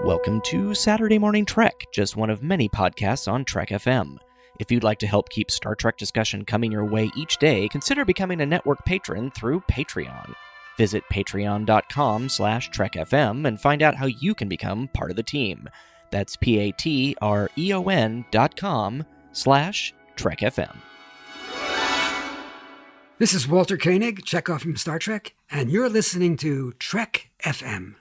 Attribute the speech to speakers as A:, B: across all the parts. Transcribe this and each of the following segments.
A: Welcome to Saturday Morning Trek, just one of many podcasts on Trek FM. If you'd like to help keep Star Trek discussion coming your way each day, consider becoming a network patron through Patreon. Visit patreon.com/trekfm and find out how you can become part of the team. That's patreon.com/trekfm.
B: This is Walter Koenig, Chekhov from Star Trek, and you're listening to Trek FM.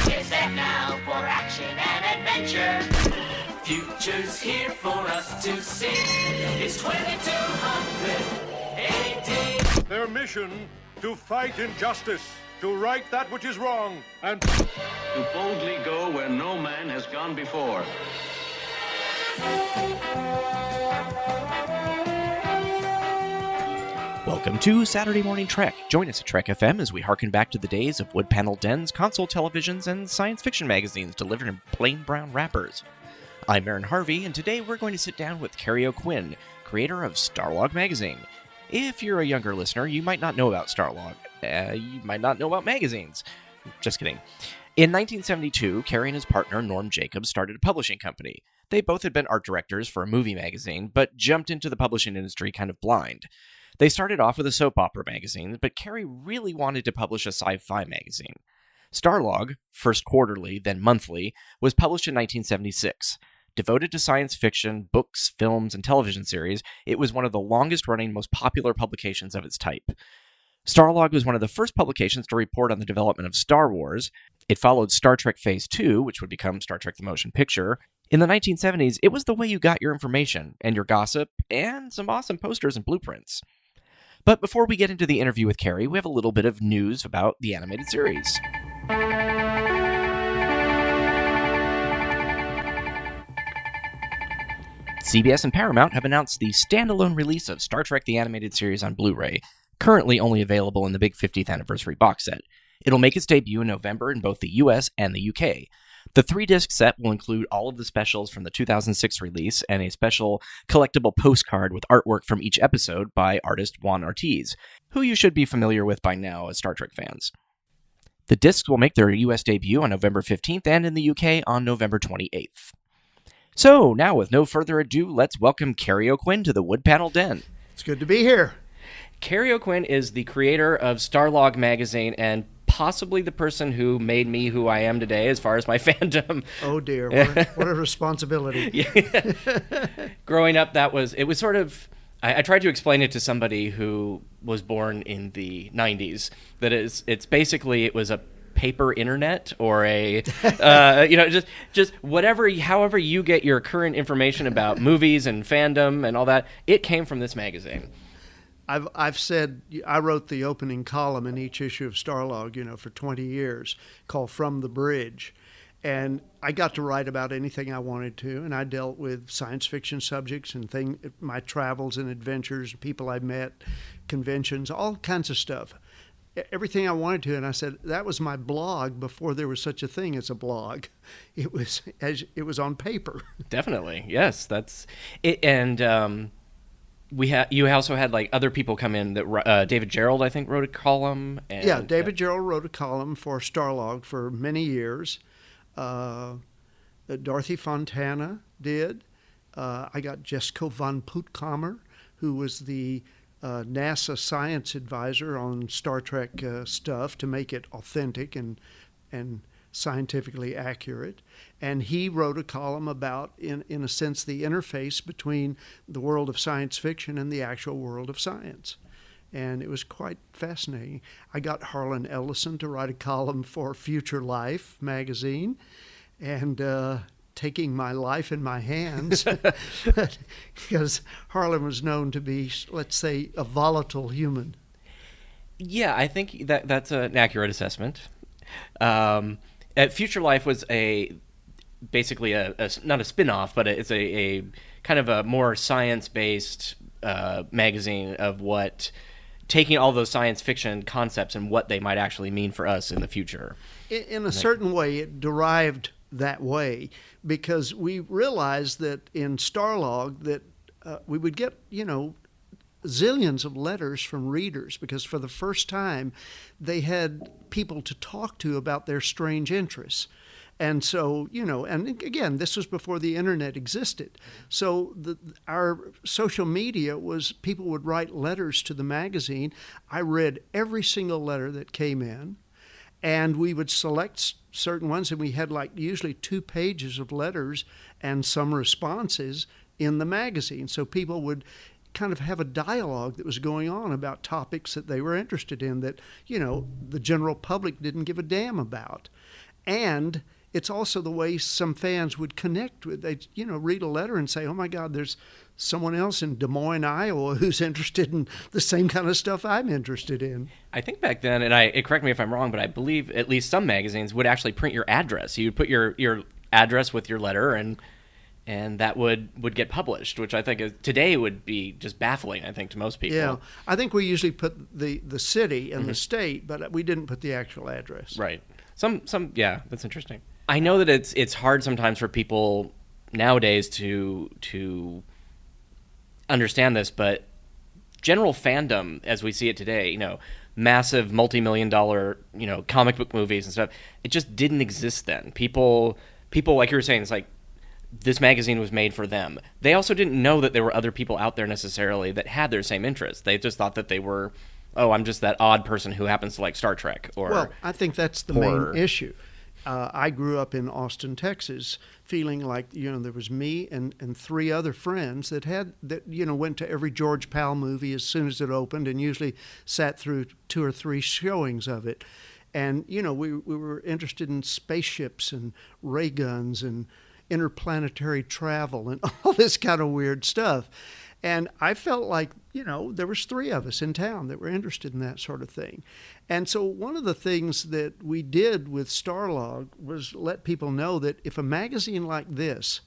C: It's set now for action and adventure. Future's here for us to see. It's 2200 AD.
D: Their mission to fight injustice, to right that which is wrong, and
E: to boldly go where no man has gone before.
A: Welcome to Saturday Morning Trek. Join us at Trek FM as we harken back to the days of wood panel dens, console televisions, and science fiction magazines delivered in plain brown wrappers. I'm Aaron Harvey, and today we're going to sit down with Kerry O'Quinn, creator of Starlog magazine. If you're a younger listener, you might not know about Starlog. You might not know about magazines. Just kidding. In 1972, Kerry and his partner, Norm Jacobs, started a publishing company. They both had been art directors for a movie magazine, but jumped into the publishing industry kind of blind. They started off with a soap opera magazine, but Kerry really wanted to publish a sci-fi magazine. Starlog, first quarterly, then monthly, was published in 1976. Devoted to science fiction, books, films, and television series, it was one of the longest-running, most popular publications of its type. Starlog was one of the first publications to report on the development of Star Wars. It followed Star Trek Phase 2, which would become Star Trek The Motion Picture. In the 1970s, it was the way you got your information, and your gossip, and some awesome posters and blueprints. But before we get into the interview with Kerry, we have a little bit of news about the animated series. CBS and Paramount have announced the standalone release of Star Trek The Animated Series on Blu-ray, currently only available in the big 50th anniversary box set. It'll make its debut in November in both the US and the UK. The 3-disc set will include all of the specials from the 2006 release and a special collectible postcard with artwork from each episode by artist Juan Ortiz, who you should be familiar with by now as Star Trek fans. The discs will make their US debut on November 15th and in the UK on November 28th. So, now with no further ado, let's welcome Kerry O'Quinn to the Wood Panel Den.
F: It's good to be here.
A: Kerry O'Quinn is the creator of Starlog magazine and possibly the person who made me who I am today as far as my fandom.
F: Oh dear, what a responsibility.
A: Yeah. Growing up, it was sort of, I tried to explain it to somebody who was born in the 90s, that it's basically, it was a paper internet or a, just whatever, however you get your current information about movies and fandom and all that, it came from this magazine.
F: I've said, I wrote the opening column in each issue of Starlog, for 20 years, called From the Bridge. And I got to write about anything I wanted to, and I dealt with science fiction subjects and my travels and adventures, people I met, conventions, all kinds of stuff. Everything I wanted to, and I said, that was my blog before there was such a thing as a blog. It was on paper. Definitely,
A: yes, that's it. And you also had like other people come in that David Gerald, I think, wrote a column. And,
F: David Gerald wrote a column for Starlog for many years. Dorothy Fontana did. I got Jessica von Puttkamer, who was the NASA science advisor on Star Trek stuff to make it authentic and scientifically accurate. And he wrote a column about, in a sense, the interface between the world of science fiction and the actual world of science. And it was quite fascinating. I got Harlan Ellison to write a column for Future Life magazine, and taking my life in my hands, because Harlan was known to be, let's say, a volatile human.
A: Yeah, I think that's an accurate assessment. Future Life was basically not a spin-off, but it's a kind of a more science-based magazine of taking all those science fiction concepts and what they might actually mean for us in the future.
F: In a certain way, it derived that way because we realized that in Starlog that we would get, zillions of letters from readers, because for the first time they had people to talk to about their strange interests. And so, and again, this was before the internet existed. So our social media was, people would write letters to the magazine. I read every single letter that came in, and we would select certain ones, and we had usually 2 pages of letters and some responses in the magazine. So people would kind of have a dialogue that was going on about topics that they were interested in that, the general public didn't give a damn about. And it's also the way some fans would connect with. They'd, read a letter and say, oh my God, there's someone else in Des Moines, Iowa who's interested in the same kind of stuff I'm interested in.
A: I think back then, and correct me if I'm wrong, but I believe at least some magazines would actually print your address. You'd put your address with your letter, and that would get published, which I think today would be just baffling, I think, to most people.
F: Yeah, I think we usually put the city and the state, but we didn't put the actual address.
A: Right. Some yeah, that's interesting. I know that it's hard sometimes for people nowadays to understand this, but general fandom, as we see it today, massive multi-million-dollar, comic book movies and stuff, it just didn't exist then. People, like you were saying, it's like this magazine was made for them. They also didn't know that there were other people out there necessarily that had their same interests. They just thought that they were, I'm just that odd person who happens to like Star Trek or
F: Well, I think that's the
A: horror.
F: main issue. I grew up in Austin, Texas, feeling like, there was me and 3 other friends that went to every George Powell movie as soon as it opened, and usually sat through 2 or 3 showings of it. And, we were interested in spaceships and ray guns and interplanetary travel and all this kind of weird stuff. And I felt like, there was 3 of us in town that were interested in that sort of thing. And so one of the things that we did with Starlog was let people know that if a magazine like this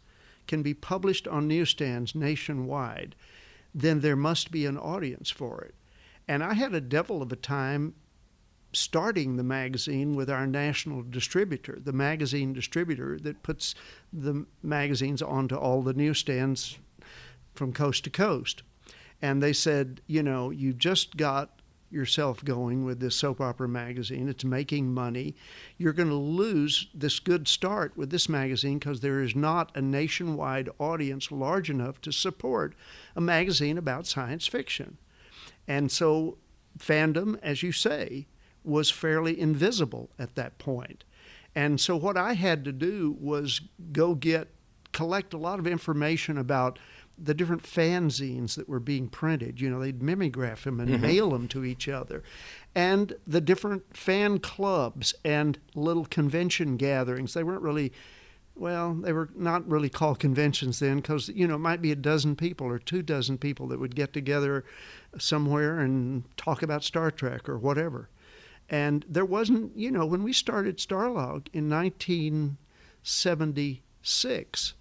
F: can be published on newsstands nationwide, then there must be an audience for it. And I had a devil of a time starting the magazine with our national distributor, the magazine distributor that puts the magazines onto all the newsstands from coast to coast. And they said, you just got yourself going with this soap opera magazine. It's making money. You're going to lose this good start with this magazine because there is not a nationwide audience large enough to support a magazine about science fiction. And so Fandom, as you say, was fairly invisible at that point. And so what I had to do was collect a lot of information about the different fanzines that were being printed. They'd mimeograph them and mail them to each other. And the different fan clubs and little convention gatherings. They weren't really, they were not really called conventions then because, it might be a dozen people or 24 people that would get together somewhere and talk about Star Trek or whatever. And there wasn't, when we started Starlog in 1976,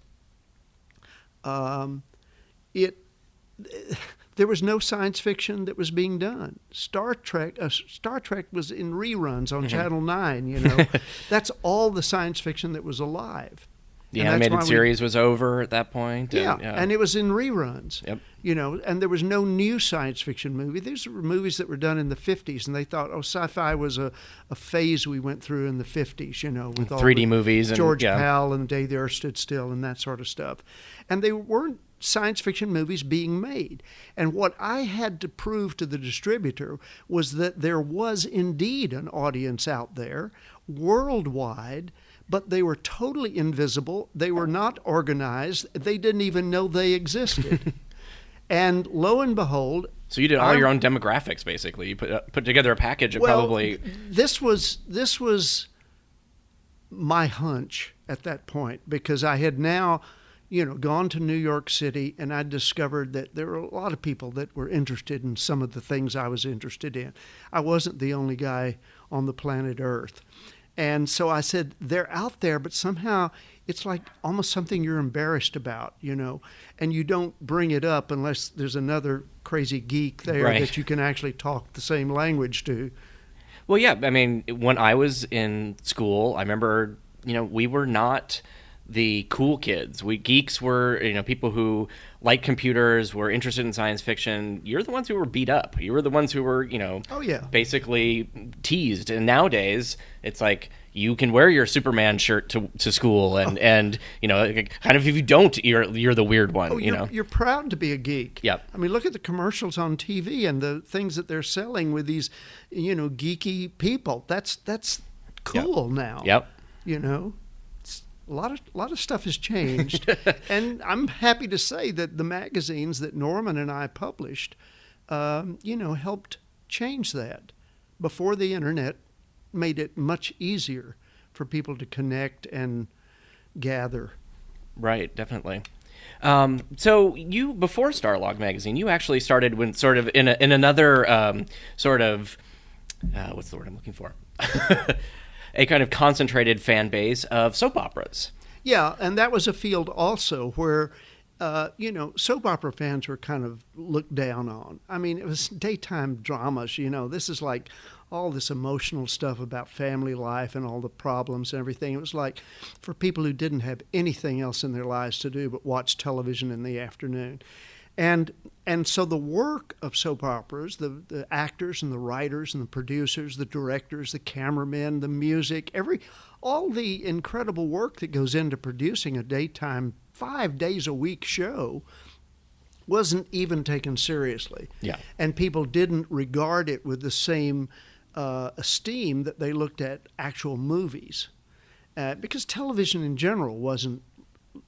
F: there was no science fiction that was being done. Star Trek was in reruns on Channel 9, That's all the science fiction that was alive.
A: The animated series was over at that point.
F: And it was in reruns.
A: Yep.
F: And there was no new science fiction movie. These were movies that were done in the 50s, and they thought, sci-fi was a phase we went through in the 50s, with all
A: 3D movies and
F: George Powell and The Day the Earth Stood Still and that sort of stuff. And they weren't science fiction movies being made. And what I had to prove to the distributor was that there was indeed an audience out there worldwide, but they were totally invisible. They were not organized. They didn't even know they existed. And lo and behold...
A: So you did all your own demographics, basically. You put together a package of probably...
F: This was my hunch at that point, because I had now, gone to New York City, and I discovered that there were a lot of people that were interested in some of the things I was interested in. I wasn't the only guy on the planet Earth. And so I said, they're out there, but somehow it's like almost something you're embarrassed about, and you don't bring it up unless there's another crazy geek there that you can actually talk the same language to.
A: Well, yeah. I mean, when I was in school, I remember, we were not the cool kids. We geeks were, people who like computers, were interested in science fiction. You're the ones who were beat up. You were the ones who were,
F: Oh, yeah.
A: basically teased. And nowadays, it's like you can wear your Superman shirt to school, and kind of if you don't, you're the weird one.
F: Oh, you're proud to be a geek.
A: Yep.
F: I mean, look at the commercials on TV and the things that they're selling with these, geeky people. That's cool now.
A: Yep.
F: It's a lot of stuff has changed, and I'm happy to say that the magazines that Norman and I published, helped change that. Before the internet made it much easier for people to connect and gather.
A: Right, definitely. So you, before Starlog magazine, you actually started when sort of in another what's the word I'm looking for? A kind of concentrated fan base of soap operas.
F: Yeah, and that was a field also where, soap opera fans were kind of looked down on. I mean, it was daytime dramas, This is like all this emotional stuff about family life and all the problems and everything. It was like for people who didn't have anything else in their lives to do but watch television in the afternoon. And so the work of soap operas, the actors and the writers and the producers, the directors, the cameramen, the music, all the incredible work that goes into producing a daytime 5 days a week show wasn't even taken seriously.
A: Yeah.
F: And people didn't regard it with the same esteem that they looked at actual movies. Because television in general wasn't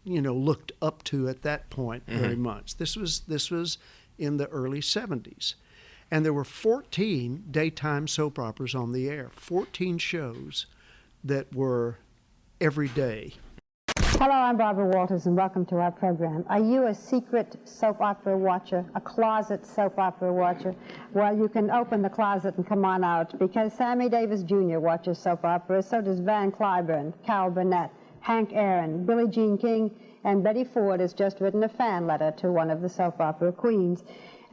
F: looked up to at that point very much. This was in the early 70s. And there were 14 daytime soap operas on the air, 14 shows that were every day.
G: Hello, I'm Barbara Walters, and welcome to our program. Are you a secret soap opera watcher, a closet soap opera watcher? Well, you can open the closet and come on out, because Sammy Davis Jr. watches soap operas, so does Van Cliburn, Carol Burnett, Hank Aaron, Billie Jean King, and Betty Ford has just written a fan letter to one of the soap opera queens.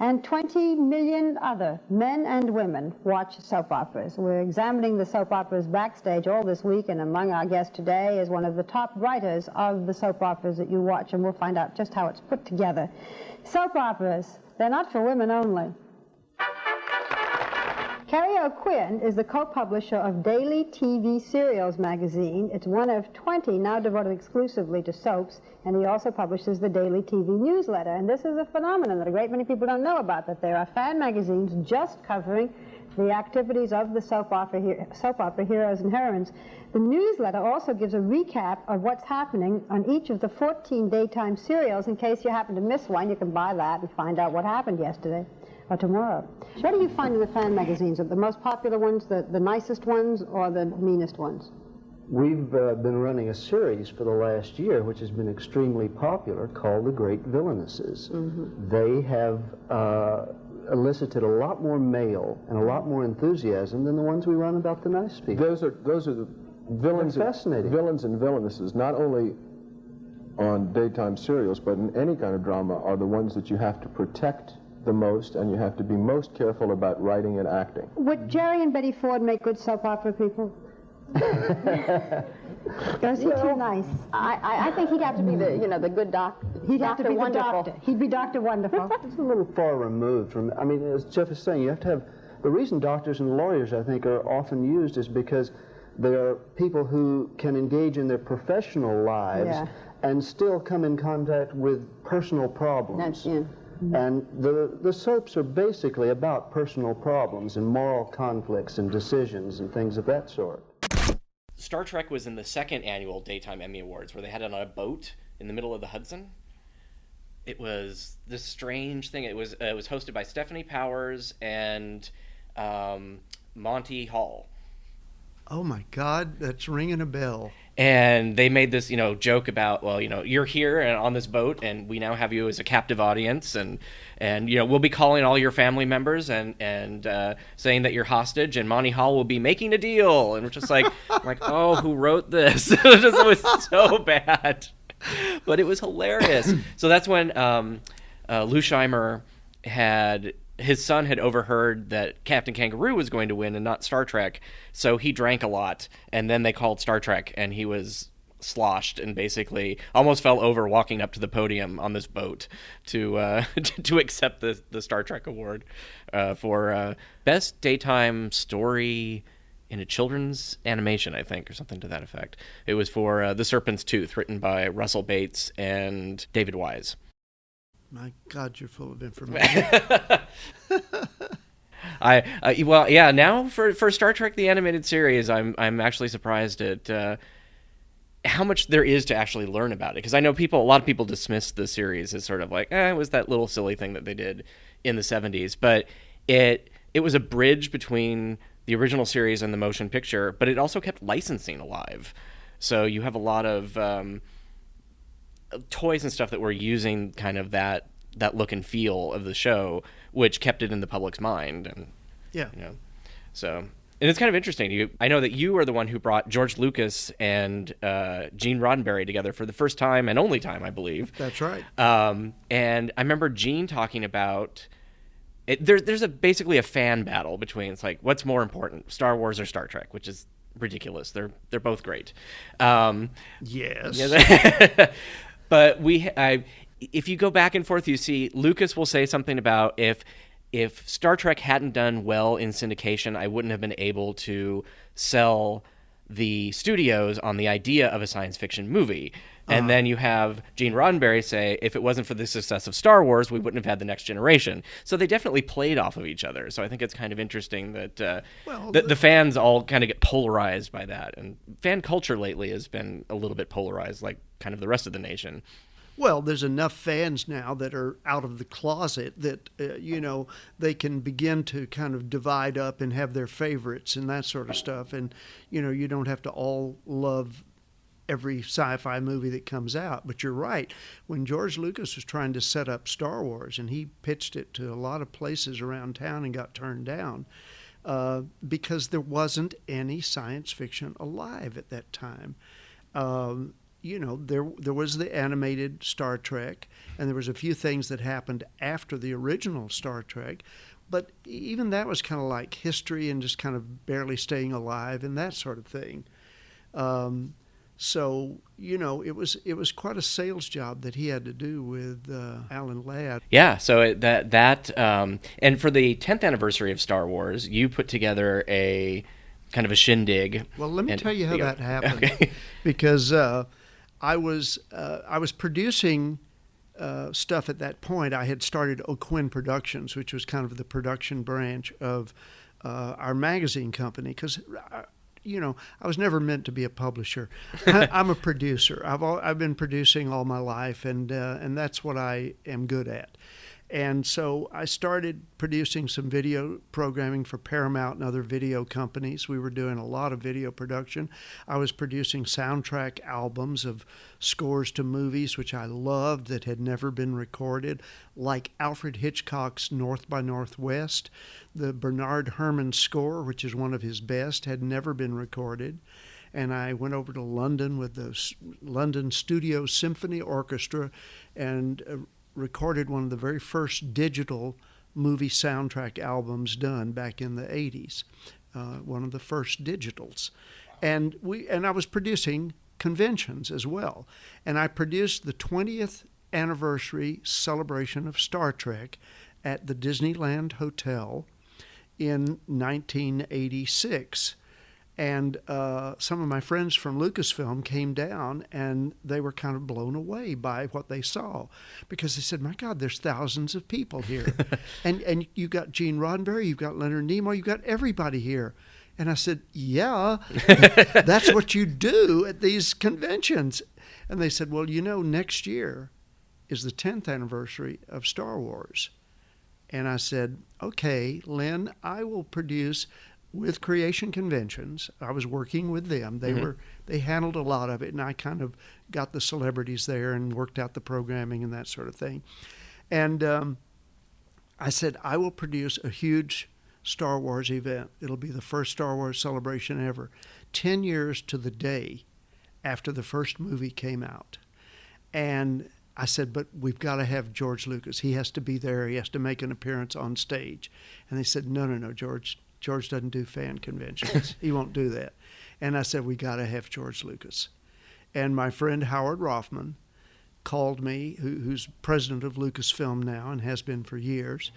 G: And 20 million other men and women watch soap operas. We're examining the soap operas backstage all this week, and among our guests today is one of the top writers of the soap operas that you watch, and we'll find out just how it's put together. Soap operas, they're not for women only. Kerry O'Quinn is the co-publisher of Daily TV Serials magazine. It's one of 20 now devoted exclusively to soaps, and he also publishes the Daily TV newsletter. And this is a phenomenon that a great many people don't know about, that there are fan magazines just covering the activities of the soap opera heroes and heroines. The newsletter also gives a recap of what's happening on each of the 14 daytime serials. In case you happen to miss one, you can buy that and find out what happened yesterday or tomorrow. What do you find in the fan magazines? Are the most popular ones the nicest ones or the meanest ones?
H: We've been running a series for the last year, which has been extremely popular, called The Great Villainesses. They have elicited a lot more mail and a lot more enthusiasm than the ones we run about the nice people.
I: Those are the villains.
H: Fascinating.
I: Villains and villainesses, not only on daytime serials, but in any kind of drama, are the ones that you have to protect the most, and you have to be most careful about writing and acting.
G: Would Jerry and Betty Ford make good soap opera people? Or is he too nice?
J: I think he'd have to be the good doctor.
G: He'd have to be
J: Wonderful.
G: the doctor. He'd be Dr. Wonderful.
H: It's a little far removed from, I mean, as Jeff is saying, you have to have, the reason doctors and lawyers, I think, are often used is because they are people who can engage in their professional lives and still come in contact with personal problems. And the soaps are basically about personal problems and moral conflicts and decisions and things of that sort.
A: Star Trek was in the second annual Daytime Emmy Awards, where they had it on a boat in the middle of the Hudson. It was this strange thing. It was hosted by Stephanie Powers and Monty Hall.
F: Oh my God, that's ringing a bell.
A: And they made this, joke about, well, you're here and on this boat, and we now have you as a captive audience, and we'll be calling all your family members and saying that you're hostage, and Monty Hall will be making a deal, and we're just like, oh, who wrote this? It was so bad, but it was hilarious. So that's when Lou Scheimer his son had overheard that Captain Kangaroo was going to win and not Star Trek, so he drank a lot, and then they called Star Trek, and he was sloshed and basically almost fell over walking up to the podium on this boat to to accept the Star Trek award for best daytime story in a children's animation, I think, or something to that effect. It was for The Serpent's Tooth, written by Russell Bates and David Wise.
F: My God, you're full of information.
A: Well, yeah. Now for Star Trek the Animated Series, I'm actually surprised at how much there is to actually learn about it. Because I know a lot of people dismiss the series as sort of like, it was that little silly thing that they did in the 70s. But it was a bridge between the original series and the motion picture, but it also kept licensing alive. So you have a lot of toys and stuff that were using kind of that look and feel of the show, which kept it in the public's mind. And
F: yeah,
A: so. And it's kind of interesting. I know that you are the one who brought George Lucas and Gene Roddenberry together for the first time and only time, I believe.
F: That's right.
A: And I remember Gene talking about it. There's basically a fan battle between, it's like, what's more important, Star Wars or Star Trek, which is ridiculous. They're both great.
F: Yes.
A: But if you go back and forth, you see Lucas will say something about if Star Trek hadn't done well in syndication, I wouldn't have been able to sell the studios on the idea of a science fiction movie. And then you have Gene Roddenberry say, if it wasn't for the success of Star Wars, we wouldn't have had The Next Generation. So they definitely played off of each other. So I think it's kind of interesting that the fans all kind of get polarized by that. And fan culture lately has been a little bit polarized, like kind of the rest of the nation.
F: Well, there's enough fans now that are out of the closet that, they can begin to kind of divide up and have their favorites and that sort of stuff. And, you don't have to all love every sci-fi movie that comes out. But you're right. When George Lucas was trying to set up Star Wars, and he pitched it to a lot of places around town and got turned down because there wasn't any science fiction alive at that time. There was the animated Star Trek, and there was a few things that happened after the original Star Trek, but even that was kind of like history and just kind of barely staying alive and that sort of thing. It was quite a sales job that he had to do with Alan Ladd.
A: Yeah, so and for the 10th anniversary of Star Wars, you put together a kind of a shindig.
F: Well, let me tell you how that happened,
A: okay.
F: Because I was producing stuff at that point. I had started O'Quinn Productions, which was kind of the production branch of our magazine company, because I was never meant to be a publisher. I'm a producer. I've been producing all my life, and that's what I am good at. And so I started producing some video programming for Paramount and other video companies. We were doing a lot of video production. I was producing soundtrack albums of scores to movies, which I loved, that had never been recorded, like Alfred Hitchcock's North by Northwest. The Bernard Herrmann score, which is one of his best, had never been recorded. And I went over to London with the London Studio Symphony Orchestra and recorded one of the very first digital movie soundtrack albums done back in the 80s, one of the first digitals. And I was producing conventions as well. And I produced the 20th anniversary celebration of Star Trek at the Disneyland Hotel in 1986. And some of my friends from Lucasfilm came down, and they were kind of blown away by what they saw, because they said, my God, there's thousands of people here. and you got Gene Roddenberry, you've got Leonard Nimoy, you've got everybody here. And I said, yeah, that's what you do at these conventions. And they said, well, next year is the 10th anniversary of Star Wars. And I said, okay, Len, I will produce with Creation Conventions. I was working with them. They handled a lot of it, and I kind of got the celebrities there and worked out the programming and that sort of thing. And I said, I will produce a huge Star Wars event. It'll be the first Star Wars celebration ever. 10 years to the day after the first movie came out. And I said, but we've got to have George Lucas. He has to be there. He has to make an appearance on stage. And they said, no, George doesn't do fan conventions. He won't do that. And I said, we got to have George Lucas. And my friend Howard Rothman called me, who's president of Lucasfilm now and has been for years.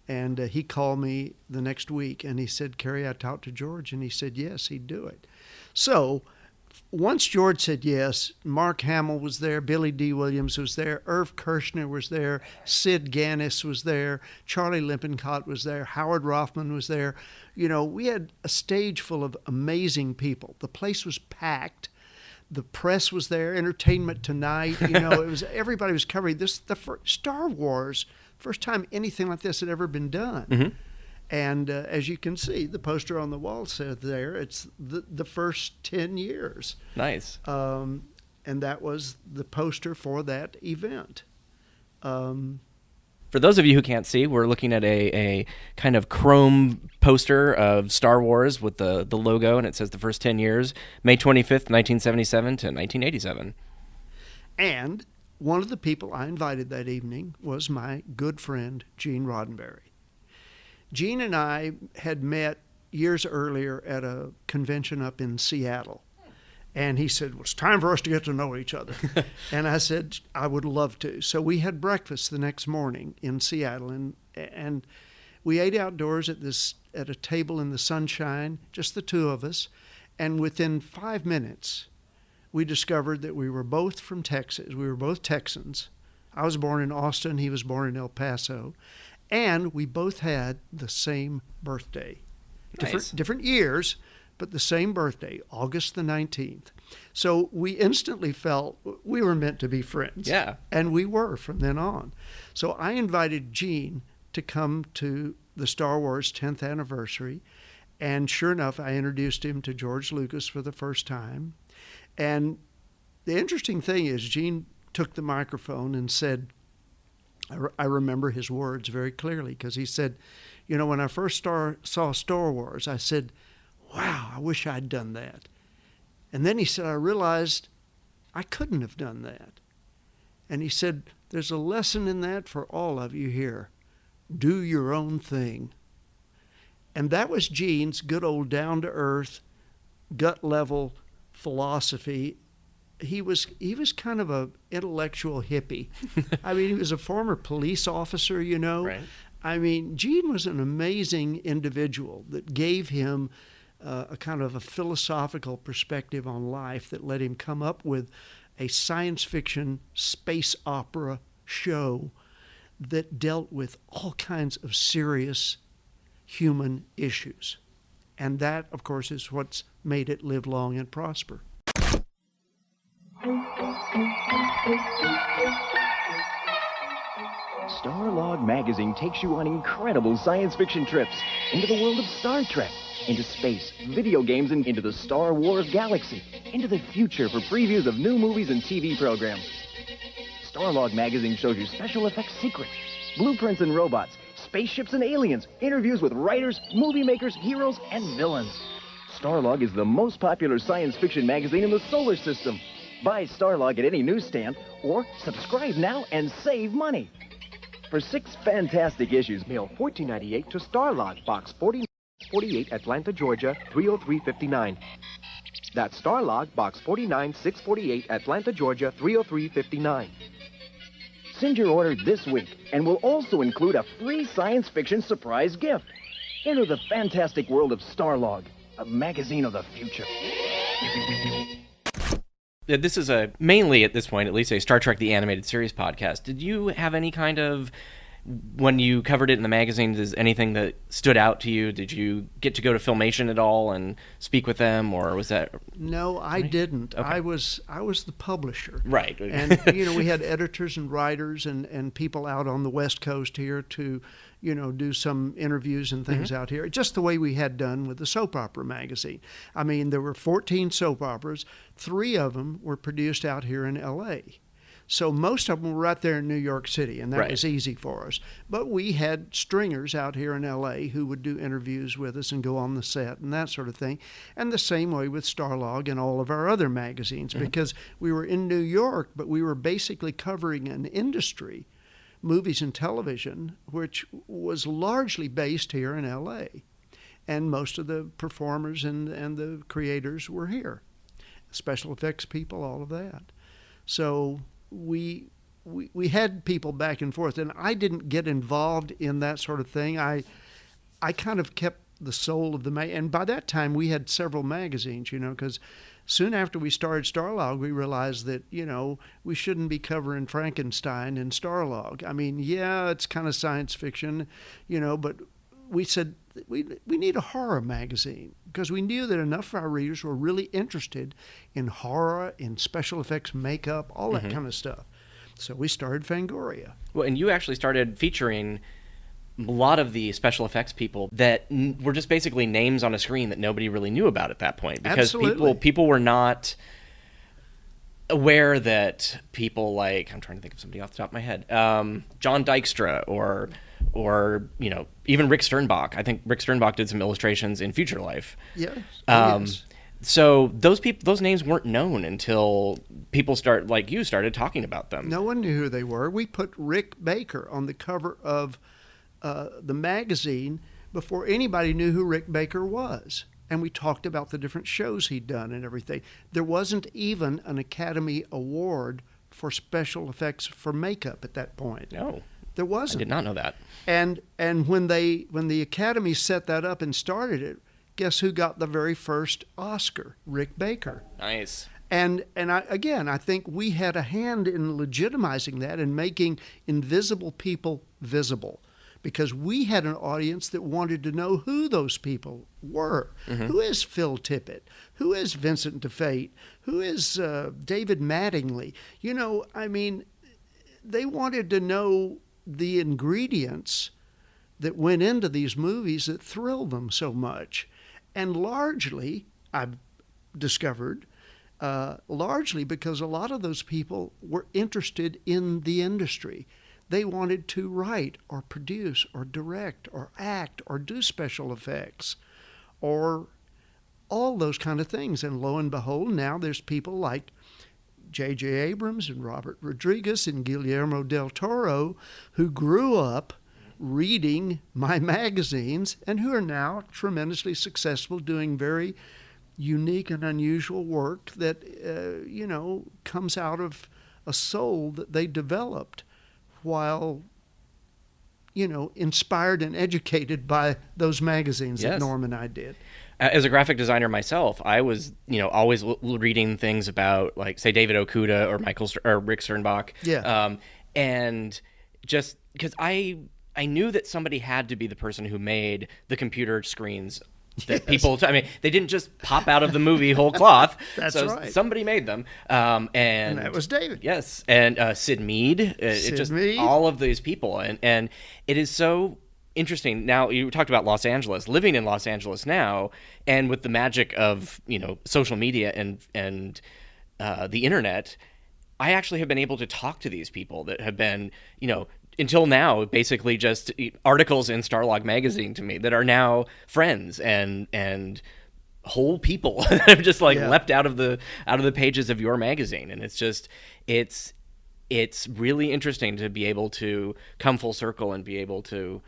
F: And he called me the next week and he said, Kerry, I talked to George, and he said, yes, he'd do it. So once George said yes, Mark Hamill was there, Billy D. Williams was there, Irv Kirshner was there, Sid Ganis was there, Charlie Lippincott was there, Howard Rothman was there. You know, we had a stage full of amazing people. The place was packed. The press was there, Entertainment Tonight. You know, it was everybody was covering this. Star Wars, first time anything like this had ever been done. Mm-hmm. And as you can see, the poster on the wall said there, it's the first 10 years.
A: Nice.
F: And that was the poster for that event.
A: For those of you who can't see, we're looking at a kind of chrome poster of Star Wars with the logo, and it says the first 10 years, May 25th, 1977 to 1987.
F: And one of the people I invited that evening was my good friend, Gene Roddenberry. Gene and I had met years earlier at a convention up in Seattle. And he said, well, it's time for us to get to know each other. And I said, I would love to. So we had breakfast the next morning in Seattle, and we ate outdoors at a table in the sunshine, just the two of us. And within 5 minutes, we discovered that we were both from Texas. We were both Texans. I was born in Austin. He was born in El Paso. And we both had the same birthday.
A: Nice.
F: Different years, but the same birthday, August the 19th. So we instantly felt we were meant to be friends.
A: Yeah.
F: And we were from then on. So I invited Gene to come to the Star Wars 10th anniversary. And sure enough, I introduced him to George Lucas for the first time. And the interesting thing is, Gene took the microphone and said, I remember his words very clearly, because he said, you know, when I first saw Star Wars, I said, wow, I wish I'd done that. And then he said, I realized I couldn't have done that. And he said, there's a lesson in that for all of you here. Do your own thing. And that was Gene's good old down-to-earth, gut-level philosophy. He was kind of a intellectual hippie. I mean, he was a former police officer, you know.
A: Right.
F: I mean, Gene was an amazing individual that gave him a kind of a philosophical perspective on life that let him come up with a science fiction space opera show that dealt with all kinds of serious human issues. And that, of course, is what's made it live long and prosper.
K: Starlog magazine takes you on incredible science fiction trips into the world of Star Trek, into space, video games, and into the Star Wars galaxy, into the future for previews of new movies and TV programs. Starlog magazine shows you special effects secrets, blueprints and robots, spaceships and aliens, interviews with writers, movie makers, heroes, and villains. Starlog is the most popular science fiction magazine in the solar system. Buy Starlog at any newsstand or subscribe now and save money. For 6 fantastic issues,
L: mail $14.98 to Starlog, Box 4948, Atlanta, Georgia, 30359. That's Starlog, Box 49648, Atlanta, Georgia, 30359.
K: Send your order this week, and we'll also include a free science fiction surprise gift. Enter the fantastic world of Starlog, a magazine of the future.
A: This is mainly, at this point, at least, a Star Trek the Animated Series podcast. Did you have any kind of, when you covered it in the magazine, is anything that stood out to you? Did you get to go to Filmation at all and speak with them, or was that...
F: No, I didn't.
A: Okay.
F: I was the publisher.
A: Right.
F: And, you know, we had editors and writers and people out on the West Coast here to, you know, do some interviews and things out here, just the way we had done with the soap opera magazine. I mean, there were 14 soap operas. 3 of them were produced out here in L.A., so most of them were right there in New York City, and that was easy for us. But we had stringers out here in L.A. who would do interviews with us and go on the set and that sort of thing. And the same way with Starlog and all of our other magazines, because we were in New York, but we were basically covering an industry, movies and television, which was largely based here in L.A. And most of the performers and the creators were here. special effects people, all of that. So we had people back and forth, and I didn't get involved in that sort of thing. I kind of kept the soul of the and by that time we had several magazines, because soon after we started Starlog, we realized that, we shouldn't be covering Frankenstein in Starlog. I mean, yeah, it's kind of science fiction, but we said we need a horror magazine, because we knew that enough of our readers were really interested in horror, in special effects, makeup, all that kind of stuff. So we started Fangoria.
A: Well, and you actually started featuring a lot of the special effects people that were just basically names on a screen that nobody really knew about at that point, because people were not aware that people like, I'm trying to think of somebody off the top of my head, John Dykstra or even Rick Sternbach. I think Rick Sternbach did some illustrations in Future Life.
F: Yes.
A: Yes. So those names weren't known until people started talking about them.
F: No one knew who they were. We put Rick Baker on the cover of the magazine before anybody knew who Rick Baker was. And we talked about the different shows he'd done and everything. There wasn't even an Academy Award for special effects for makeup at that point.
A: No.
F: There wasn't.
A: I did not know that.
F: And when the Academy set that up and started it, guess who got the very first Oscar? Rick Baker.
A: Nice.
F: And I think we had a hand in legitimizing that and making invisible people visible, because we had an audience that wanted to know who those people were. Who is Phil Tippett? Who is Vincent DeFate? Who is David Mattingly? They wanted to know the ingredients that went into these movies that thrilled them so much. And largely, I've discovered, largely because a lot of those people were interested in the industry. They wanted to write or produce or direct or act or do special effects or all those kind of things. And lo and behold, now there's people like J.J. Abrams and Robert Rodriguez and Guillermo del Toro who grew up reading my magazines and who are now tremendously successful doing very unique and unusual work that, comes out of a soul that they developed while, inspired and educated by those magazines that Norm and I did.
A: As a graphic designer myself, I was, always reading things about, like, say, David Okuda or Rick Sternbach.
F: Yeah.
A: And just because I knew that somebody had to be the person who made the computer screens that people, they didn't just pop out of the movie whole cloth.
F: That's
A: so
F: right.
A: Somebody made them. And
F: that was David.
A: Yes. And Sid Mead.
F: Mead.
A: All of these people. And it is so interesting. Now, you talked about Los Angeles, living in Los Angeles now, and with the magic of, social media and the internet, I actually have been able to talk to these people that have been, until now, basically just articles in Starlog magazine to me that are now friends and whole people that have just leapt out of the pages of your magazine. And it's really interesting to be able to come full circle and be able to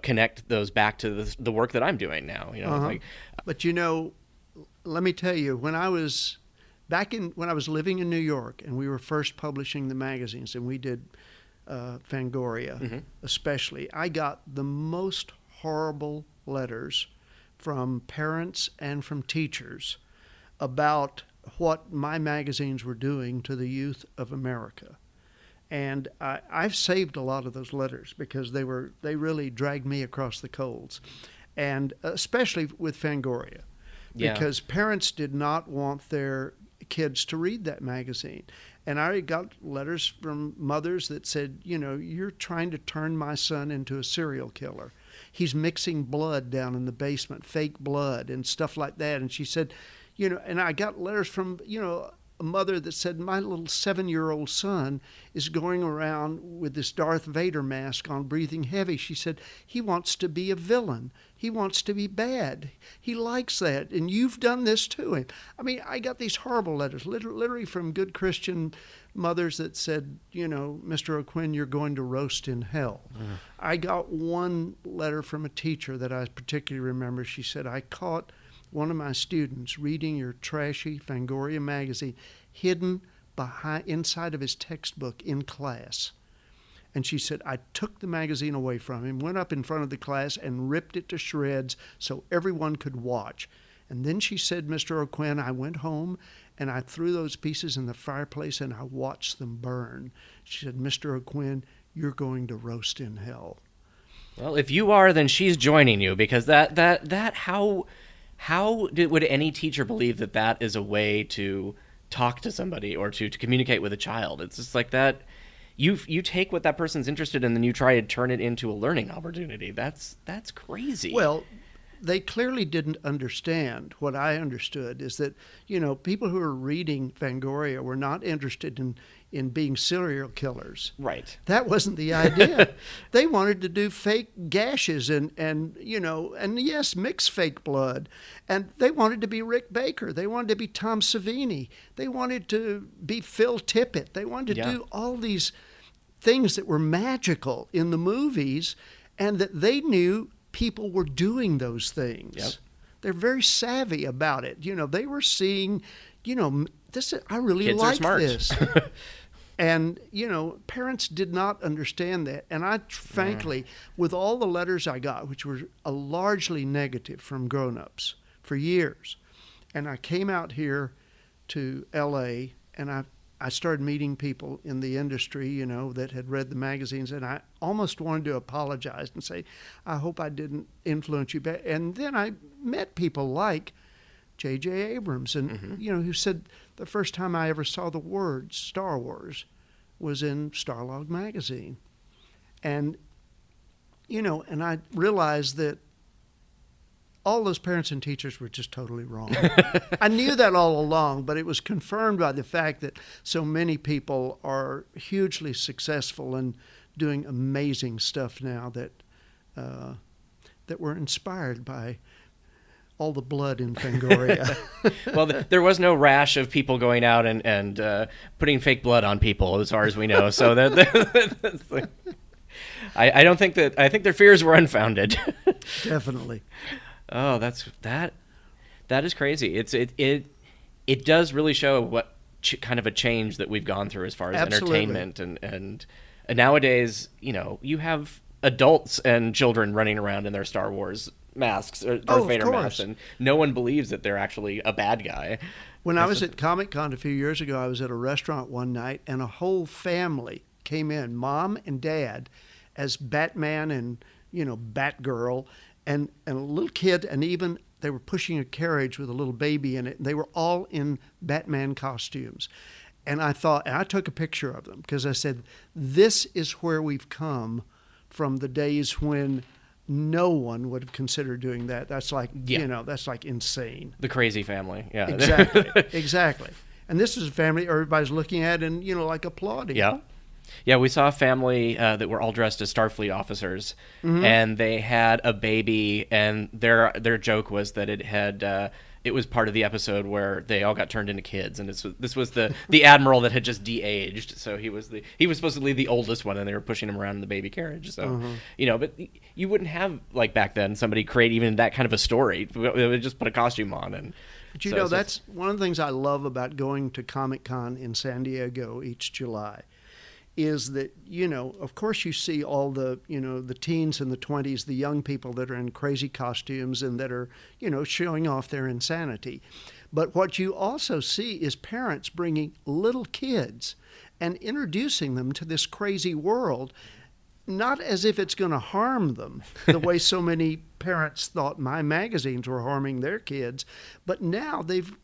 A: connect those back to the work that I'm doing now.
F: But let me tell you, when I was living in New York and we were first publishing the magazines, and we did Fangoria especially, I got the most horrible letters from parents and from teachers about what my magazines were doing to the youth of America. And I've saved a lot of those letters because they really dragged me across the coals, and especially with Fangoria, because parents did not want their kids to read that magazine. And I got letters from mothers that said, you're trying to turn my son into a serial killer. He's mixing blood down in the basement, fake blood and stuff like that. And she said, and I got letters from, a mother that said, my little 7-year-old son is going around with this Darth Vader mask on, breathing heavy. She said, he wants to be a villain. He wants to be bad. He likes that. And you've done this to him. I got these horrible letters, literally from good Christian mothers that said, Mr. O'Quinn, you're going to roast in hell. I got one letter from a teacher that I particularly remember. She said, I caught one of my students reading your trashy Fangoria magazine hidden inside of his textbook in class. And she said, I took the magazine away from him, went up in front of the class and ripped it to shreds so everyone could watch. And then she said, Mr. O'Quinn, I went home and I threw those pieces in the fireplace and I watched them burn. She said, Mr. O'Quinn, you're going to roast in hell.
A: Well, if you are, then she's joining you, because how would any teacher believe that is a way to talk to somebody or to communicate with a child? It's just like that. You take what that person's interested in and you try to turn it into a learning opportunity. That's crazy.
F: Well, they clearly didn't understand. What I understood is that, people who are reading Fangoria were not interested in being serial killers.
A: Right.
F: That wasn't the idea. They wanted to do fake gashes and yes, mix fake blood. And they wanted to be Rick Baker. They wanted to be Tom Savini. They wanted to be Phil Tippett. They wanted to do all these things that were magical in the movies, and that they knew people were doing those things.
A: Yep.
F: They're very savvy about it. They were seeing, this. I really
A: Kids
F: like
A: are smart.
F: this. And, parents did not understand that. And I, frankly, with all the letters I got, which were largely negative from grown-ups for years, and I came out here to L.A., and I started meeting people in the industry, that had read the magazines, and I almost wanted to apologize and say, I hope I didn't influence you. And then I met people like J.J. Abrams, and, who said the first time I ever saw the word Star Wars was in Starlog magazine. And, and I realized that all those parents and teachers were just totally wrong. I knew that all along, but it was confirmed by the fact that so many people are hugely successful and doing amazing stuff now that were inspired by all the blood in Fangoria.
A: Well, there was no rash of people going out and putting fake blood on people, as far as we know. So that's like, I don't think that. I think their fears were unfounded.
F: Definitely.
A: Oh, that is crazy. It does really show what kind of a change that we've gone through as far as entertainment and nowadays, you have adults and children running around in their Star Wars masks or Darth Vader masks, and no one believes that they're actually a bad guy.
F: When I was at Comic-Con a few years ago, I was at a restaurant one night and a whole family came in, mom and dad, as Batman and Batgirl. And a little kid, and even they were pushing a carriage with a little baby in it. And they were all in Batman costumes. And I took a picture of them because I said, this is where we've come from the days when no one would have considered doing that. That's like, that's like insane.
A: The crazy family. Yeah.
F: Exactly. And this is a family everybody's looking at and, like applauding.
A: Yeah. Yeah, we saw a family that were all dressed as Starfleet officers, and they had a baby, and their joke was that it was part of the episode where they all got turned into kids, and this was the admiral that had just de-aged, so he was supposedly the oldest one, and they were pushing him around in the baby carriage. So but you wouldn't have, like back then, somebody create even that kind of a story. They would just put a costume on. But
F: that's one of the things I love about going to Comic-Con in San Diego each July. Is that, of course you see all the, the teens and the 20s, the young people that are in crazy costumes and that are, showing off their insanity. But what you also see is parents bringing little kids and introducing them to this crazy world, not as if it's going to harm them, the way so many parents thought my magazines were harming their kids. But now they've,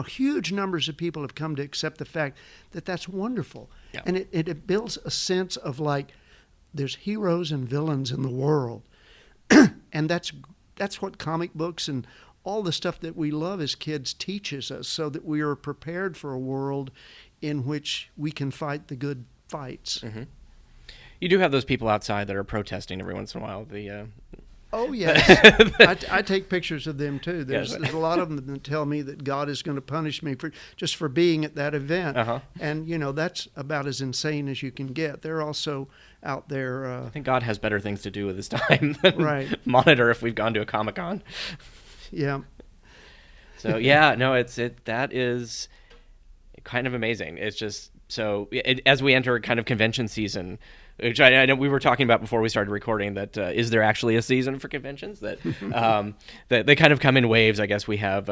F: huge numbers of people have come to accept the fact that that's wonderful. Yeah. And it builds a sense of like, there's heroes and villains in the world. And that's what comic books and all the stuff that we love as kids teaches us, so that we are prepared for a world in which we can fight the good fights. Mm-hmm.
A: You do have those people outside that are protesting every once in a while.
F: Oh, yes. I take pictures of them, too. There's a lot of them that tell me that God is going to punish me for being at that event. Uh-huh. And, that's about as insane as you can get. They're also out there.
A: I think God has better things to do with his time than monitor if we've gone to a Comic-Con.
F: Yeah.
A: So yeah, no, that is kind of amazing. It's just so as we enter kind of convention season, which I know we were talking about before we started recording, that is there actually a season for conventions? That that they kind of come in waves. I guess we have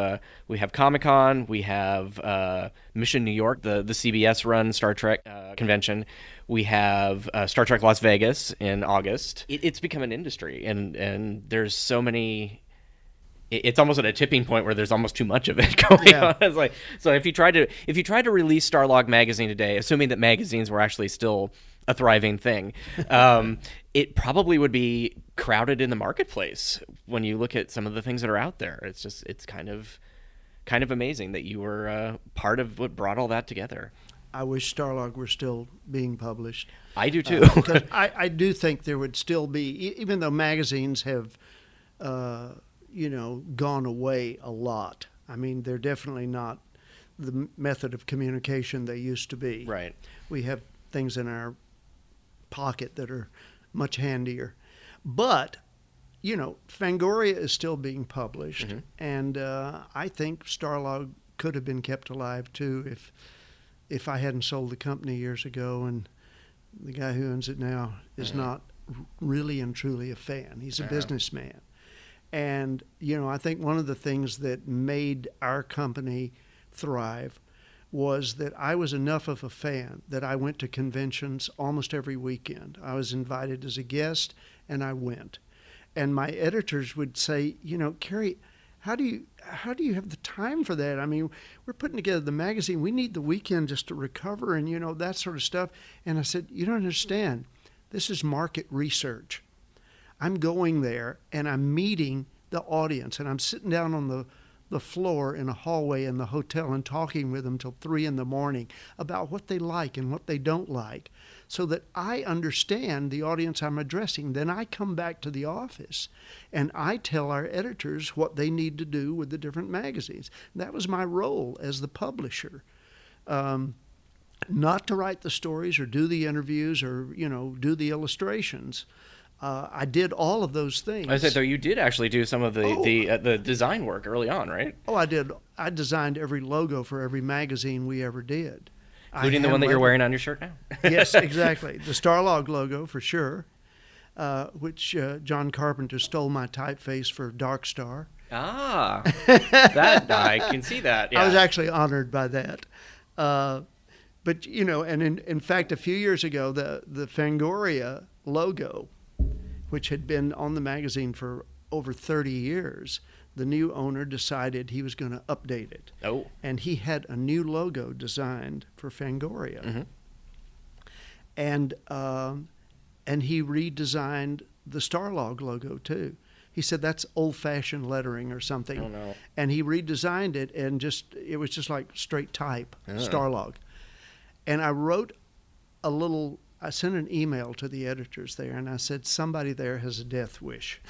A: Comic-Con, we have Mission New York, the CBS run Star Trek convention. We have Star Trek Las Vegas in August. It's become an industry, and there's so many. It's almost at a tipping point where there's almost too much of it going on. It's like, so if you tried to release Starlog magazine today, assuming that magazines were actually still a thriving thing, it probably would be crowded in the marketplace. When you look at some of the things that are out there, it's kind of amazing that you were part of what brought all that together.
F: I wish Starlog were still being published.
A: I do too.
F: Because I do think there would still be, even though magazines have gone away a lot. I mean, they're definitely not the method of communication they used to be.
A: Right.
F: We have things in our pocket that are much handier. But, Fangoria is still being published, and I think Starlog could have been kept alive too if I hadn't sold the company years ago, and the guy who owns it now is not really and truly a fan. He's a businessman. And, I think one of the things that made our company thrive was that I was enough of a fan that I went to conventions almost every weekend. I was invited as a guest, and I went. And my editors would say, Kerry, how do you have the time for that? I mean, we're putting together the magazine. We need the weekend just to recover and, that sort of stuff. And I said, you don't understand. This is market research. I'm going there and I'm meeting the audience, and I'm sitting down on the floor in a hallway in the hotel and talking with them till 3 a.m. about what they like and what they don't like, so that I understand the audience I'm addressing. Then I come back to the office and I tell our editors what they need to do with the different magazines. That was my role as the publisher. Not to write the stories or do the interviews or, do the illustrations. I did all of those things.
A: I said, though, you did actually do some of the design work early on, right?
F: Oh, I did. I designed every logo for every magazine we ever did.
A: Including the one that you're wearing on your shirt now.
F: Yes, exactly. The Starlog logo, for sure, which John Carpenter stole my typeface for Dark Star.
A: Ah, that I can see that. Yeah.
F: I was actually honored by that. But, and in fact, a few years ago, the Fangoria logo, which had been on the magazine for over 30 years, the new owner decided he was going to update it.
A: Oh.
F: And he had a new logo designed for Fangoria. And he redesigned the Starlog logo too. He said that's old-fashioned lettering or something.
A: Oh, no.
F: And he redesigned it, and it was just like straight type, Starlog. And I sent an email to the editors there, and I said, somebody there has a death wish.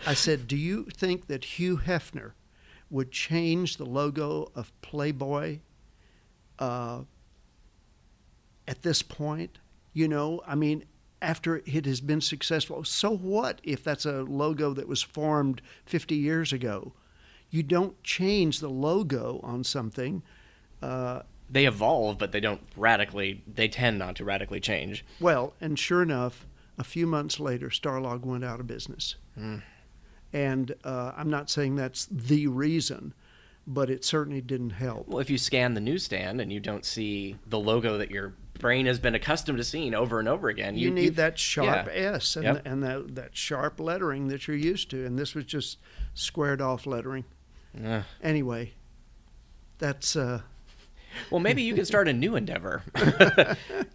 F: I said, do you think that Hugh Hefner would change the logo of Playboy at this point? I mean, after it has been successful. So what if that's a logo that was formed 50 years ago? You don't change the logo on something.
A: They evolve, but they tend not to radically change.
F: Well, and sure enough, a few months later, Starlog went out of business. And I'm not saying that's the reason, but it certainly didn't help.
A: Well, if you scan the newsstand and you don't see the logo that your brain has been accustomed to seeing over and over again,
F: you need that sharp S and that sharp lettering that you're used to. And this was just squared off lettering. Anyway, that's...
A: Well, maybe you can start a new endeavor.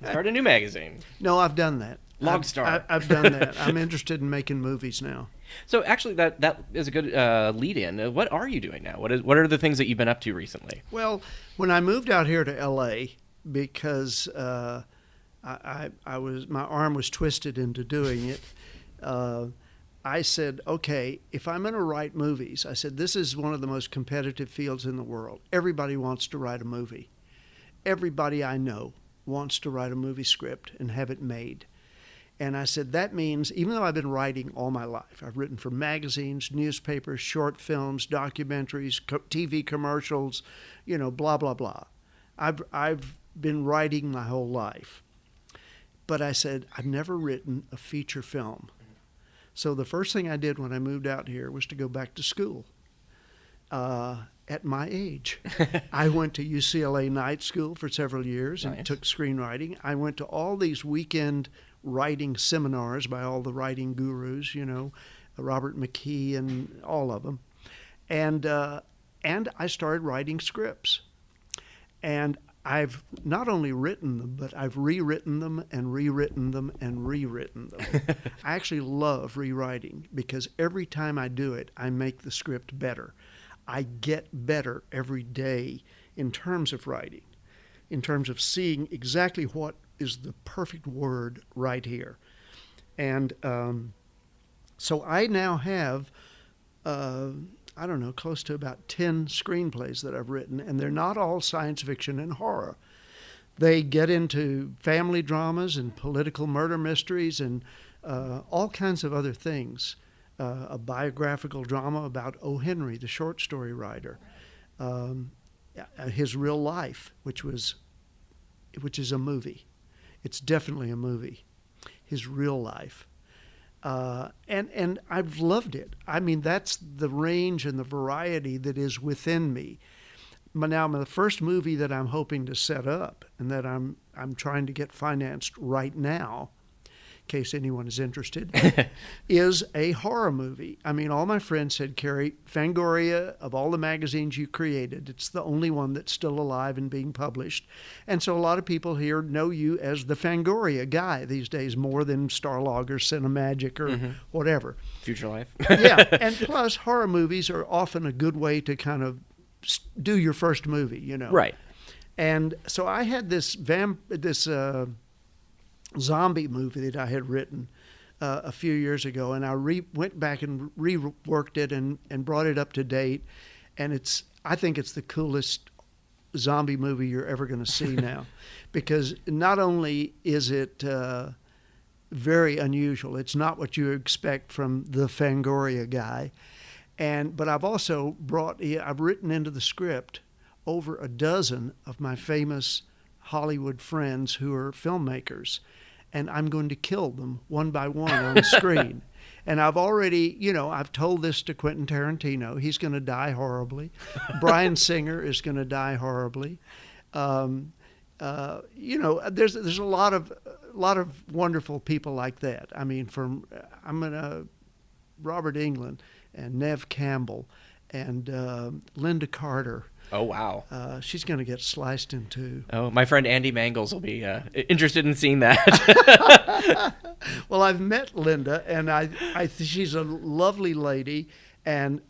A: Start a new magazine.
F: No, I've done that.
A: Logstar.
F: I've done that. I'm interested in making movies now.
A: So actually, that is a good lead-in. What are you doing now? What are the things that you've been up to recently?
F: Well, when I moved out here to L.A., because my arm was twisted into doing it, I said, okay, if I'm going to write movies, I said, this is one of the most competitive fields in the world. Everybody wants to write a movie. Everybody I know wants to write a movie script and have it made. And I said, that means, even though I've been writing all my life, I've written for magazines, newspapers, short films, documentaries, TV commercials, blah, blah, blah. I've been writing my whole life. But I said, I've never written a feature film. So the first thing I did when I moved out here was to go back to school. At my age, I went to UCLA night school for several years and took screenwriting. I went to all these weekend writing seminars by all the writing gurus, Robert McKee and all of them. And I started writing scripts. And I've not only written them, but I've rewritten them and rewritten them and rewritten them. I actually love rewriting because every time I do it, I make the script better. I get better every day in terms of writing, in terms of seeing exactly what is the perfect word right here. And so I now have, close to about 10 screenplays that I've written, and they're not all science fiction and horror. They get into family dramas and political murder mysteries and all kinds of other things. A biographical drama about O. Henry, the short story writer, his real life, which is a movie. It's definitely a movie, his real life. And I've loved it. I mean, that's the range and the variety that is within me. Now, the first movie that I'm hoping to set up and that I'm trying to get financed right now, in case anyone is interested, is a horror movie. I mean, all my friends said, Kerry, Fangoria, of all the magazines you created, it's the only one that's still alive and being published. And so a lot of people here know you as the Fangoria guy these days, more than Starlog or Cinemagic or whatever.
A: Future Life.
F: Yeah, and plus horror movies are often a good way to kind of do your first movie,
A: Right.
F: And so I had this zombie movie that I had written a few years ago, and I went back and reworked it and brought it up to date, and I think it's the coolest zombie movie you're ever going to see now, because not only is it very unusual, it's not what you expect from the Fangoria guy, but I've also I've written into the script over a dozen of my famous Hollywood friends who are filmmakers, and I'm going to kill them one by one on the screen. And I've already, I've told this to Quentin Tarantino. He's going to die horribly. Bryan Singer is going to die horribly. There's a lot of wonderful people like that. I mean, Robert Englund and Neve Campbell and Linda Carter.
A: Oh, wow.
F: She's going to get sliced in two.
A: Oh, my friend Andy Mangels will be interested in seeing that.
F: Well, I've met Linda, and she's a lovely lady and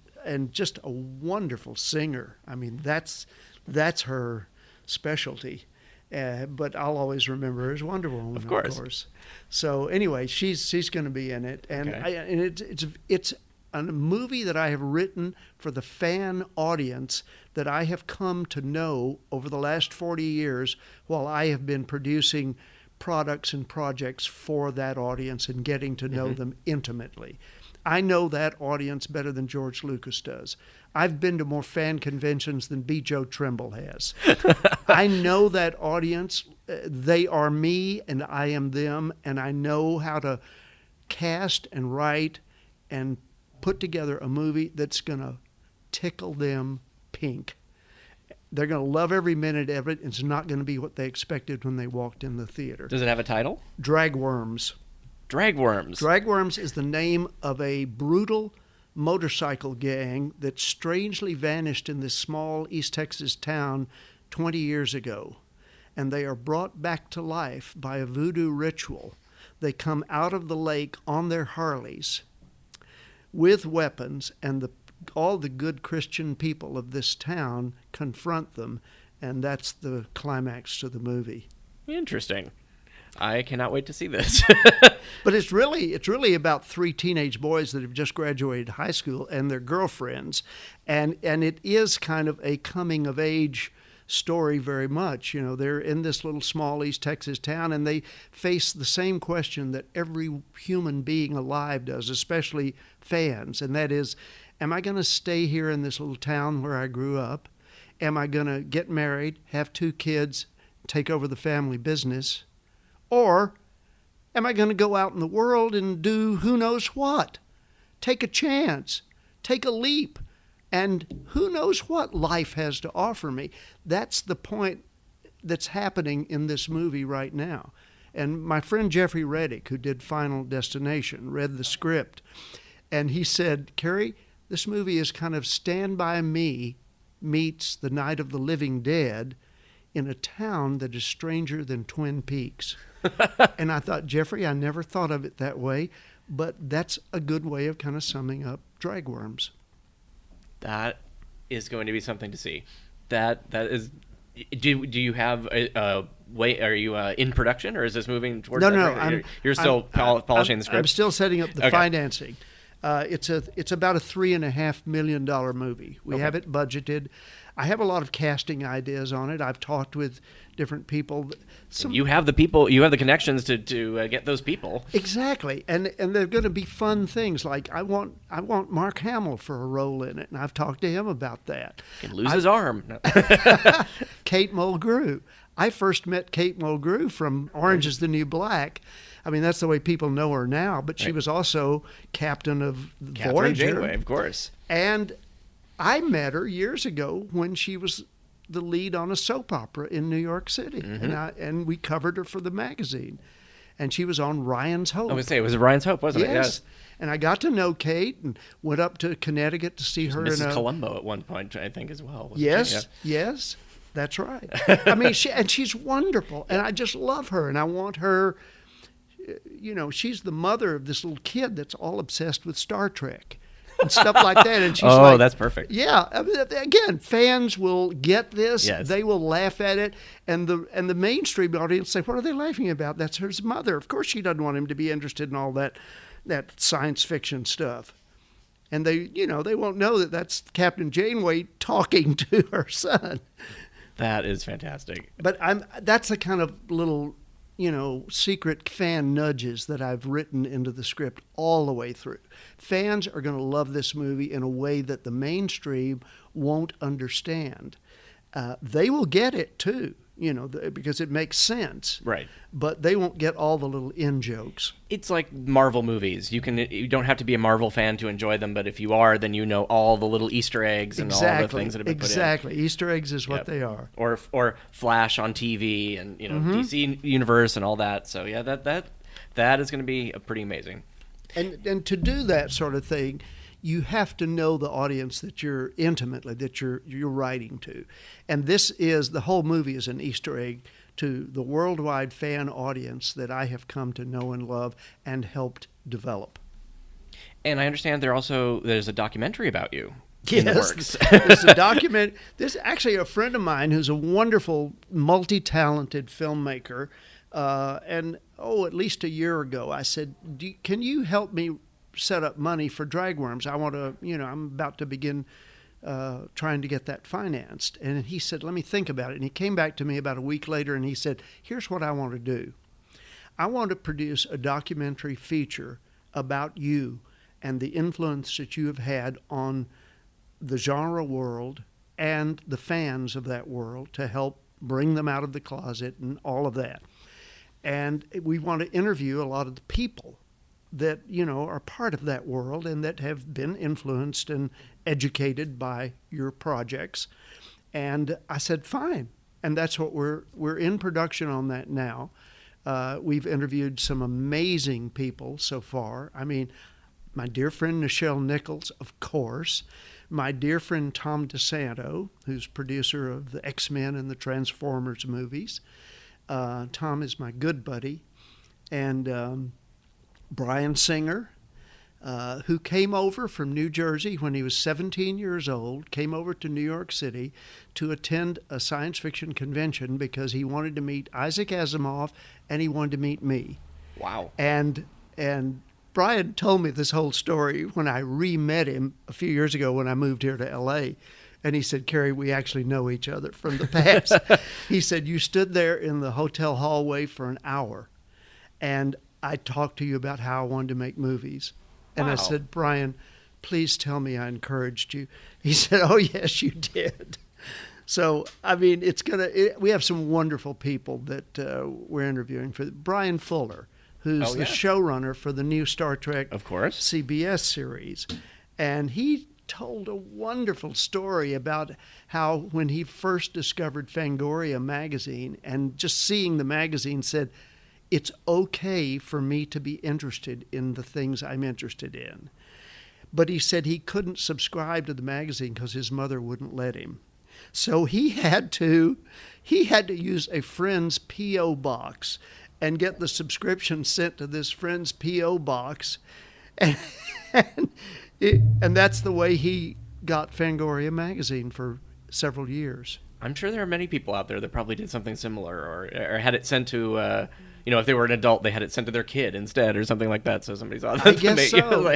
F: just a wonderful singer. I mean, that's her specialty. But I'll always remember her as Wonder Woman, of course. So anyway, she's going to be in it, and it's a movie that I have written for the fan audience that I have come to know over the last 40 years while I have been producing products and projects for that audience and getting to know them intimately. I know that audience better than George Lucas does. I've been to more fan conventions than B. Joe Trimble has. I know that audience. They are me and I am them, and I know how to cast and write and put together a movie that's going to tickle them pink. They're going to love every minute of it. It's not going to be what they expected when they walked in the theater.
A: Does it have a title?
F: Dragworms.
A: Dragworms.
F: Dragworms is the name of a brutal motorcycle gang that strangely vanished in this small East Texas town 20 years ago. And they are brought back to life by a voodoo ritual. They come out of the lake on their Harleys with weapons, and all the good Christian people of this town confront them, and that's the climax to the movie.
A: Interesting. I cannot wait to see this.
F: But it's really about three teenage boys that have just graduated high school and their girlfriends, and it is kind of a coming of age story very much. You know, they're in this little small East Texas town, and they face the same question that every human being alive does, especially fans, and that is, am I going to stay here in this little town where I grew up? Am I going to get married, have 2 kids, take over the family business? Or am I going to go out in the world and do who knows what? Take a chance, take a leap, and who knows what life has to offer me. That's the point that's happening in this movie right now. And my friend Jeffrey Reddick, who did Final Destination, read the script, and he said, Kerry, this movie is kind of Stand By Me meets The Night of the Living Dead in a town that is stranger than Twin Peaks. And I thought, Jeffrey, I never thought of it that way, but that's a good way of kind of summing up Dragworms.
A: That is going to be something to see. That is. Do you have a way? Are you in production, or is this moving towards?
F: No.
A: You're still polishing the script.
F: I'm still setting up the financing. It's about a $3.5 million movie. We have it budgeted. I have a lot of casting ideas on it. I've talked with different people.
A: You have the people. You have the connections to get those people.
F: Exactly, and they're going to be fun things. Like I want Mark Hamill for a role in it, and I've talked to him about that.
A: He can lose his arm. No.
F: Kate Mulgrew. I first met Kate Mulgrew from Orange Is the New Black. I mean, that's the way people know her now, but she was also captain of Voyager.
A: Janeway, of course.
F: And I met her years ago when she was the lead on a soap opera in New York City, and we covered her for the magazine. And she was on Ryan's Hope.
A: I was say it was Ryan's Hope, wasn't it?
F: Yes. And I got to know Kate and went up to Connecticut to see her.
A: Mrs. Columbo at one point, I think, as well.
F: Yes, yes, that's right. I mean, she's wonderful, and I just love her, and I want her. You know, she's the mother of this little kid that's all obsessed with Star Trek and stuff like that. And she's like,
A: that's perfect.
F: Yeah. I mean, again, fans will get this.
A: Yes.
F: They will laugh at it. And the mainstream audience say, what are they laughing about? That's her mother. Of course she doesn't want him to be interested in all that science fiction stuff. And they won't know that that's Captain Janeway talking to her son.
A: That is fantastic.
F: But that's the kind of little, secret fan nudges that I've written into the script all the way through. Fans are going to love this movie in a way that the mainstream won't understand. They will get it too, because it makes sense.
A: Right.
F: But they won't get all the little in-jokes.
A: It's like Marvel movies. You don't have to be a Marvel fan to enjoy them, but if you are, then you know all the little Easter eggs and all the things that have been put in.
F: Exactly. Easter eggs is what they are.
A: Or Flash on TV and DC Universe and all that. So yeah, that is going to be pretty amazing.
F: And to do that sort of thing, you have to know the audience that you're writing to. And the whole movie is an Easter egg to the worldwide fan audience that I have come to know and love and helped develop.
A: And I understand there's a documentary about you.
F: Yes,
A: in the works.
F: There's a document. There's actually a friend of mine who's a wonderful, multi-talented filmmaker. At least a year ago, I said, can you help me set up money for Dragworms? I want to, I'm about to begin trying to get that financed. And he said, let me think about it. And he came back to me about a week later and he said, here's what I want to do. I want to produce a documentary feature about you and the influence that you have had on the genre world and the fans of that world to help bring them out of the closet and all of that. And we want to interview a lot of the people that, are part of that world and that have been influenced and educated by your projects. And I said, fine. And that's what we're in production on that now. We've interviewed some amazing people so far. I mean, my dear friend Nichelle Nichols, of course. My dear friend Tom DeSanto, who's producer of the X-Men and the Transformers movies. Tom is my good buddy. And Brian Singer, who came over from New Jersey when he was 17 years old, came over to New York City to attend a science fiction convention because he wanted to meet Isaac Asimov and he wanted to meet me.
A: Wow.
F: And Brian told me this whole story when I re-met him a few years ago when I moved here to L.A. And he said, Kerry, we actually know each other from the past. He said, you stood there in the hotel hallway for an hour, and I talked to you about how I wanted to make movies. And I said, Brian, please tell me I encouraged you. He said, oh, yes, you did. So, I mean, we have some wonderful people that we're interviewing. For Brian Fuller, who's the showrunner for the new Star Trek CBS series. And he told a wonderful story about how when he first discovered Fangoria magazine and just seeing the magazine said, it's okay for me to be interested in the things I'm interested in. But he said he couldn't subscribe to the magazine because his mother wouldn't let him. So he had to use a friend's P.O. box and get the subscription sent to this friend's P.O. box. And that's the way he got Fangoria magazine for several years.
A: I'm sure there are many people out there that probably did something similar or had it sent to, if they were an adult, they had it sent to their kid instead or something like that. So somebody saw that.
F: I guess so.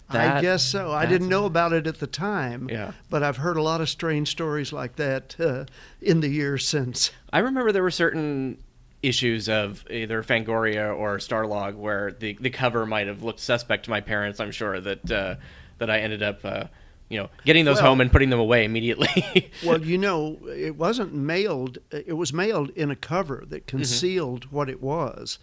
F: I guess so. I didn't know about it at the time, but I've heard a lot of strange stories like that in the years since.
A: I remember there were certain issues of either Fangoria or Starlog where the cover might have looked suspect to my parents. I'm sure that I ended up getting those home and putting them away immediately.
F: Well, it wasn't mailed. It was mailed in a cover that concealed what it was.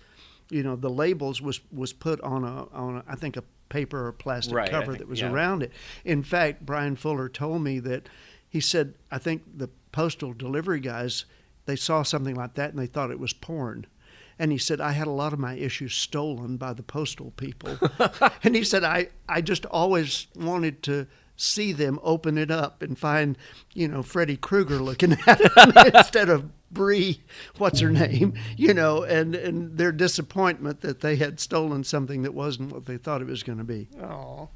F: The labels was put on a I think a paper or plastic cover that was around it. In fact, Brian Fuller told me that he said, I think the postal delivery guys, they saw something like that and they thought it was porn. And he said, I had a lot of my issues stolen by the postal people. And he said, I just always wanted to see them open it up and find, Freddy Krueger looking at it instead of Bree, what's her name, and their disappointment that they had stolen something that wasn't what they thought it was going to be.
A: Oh.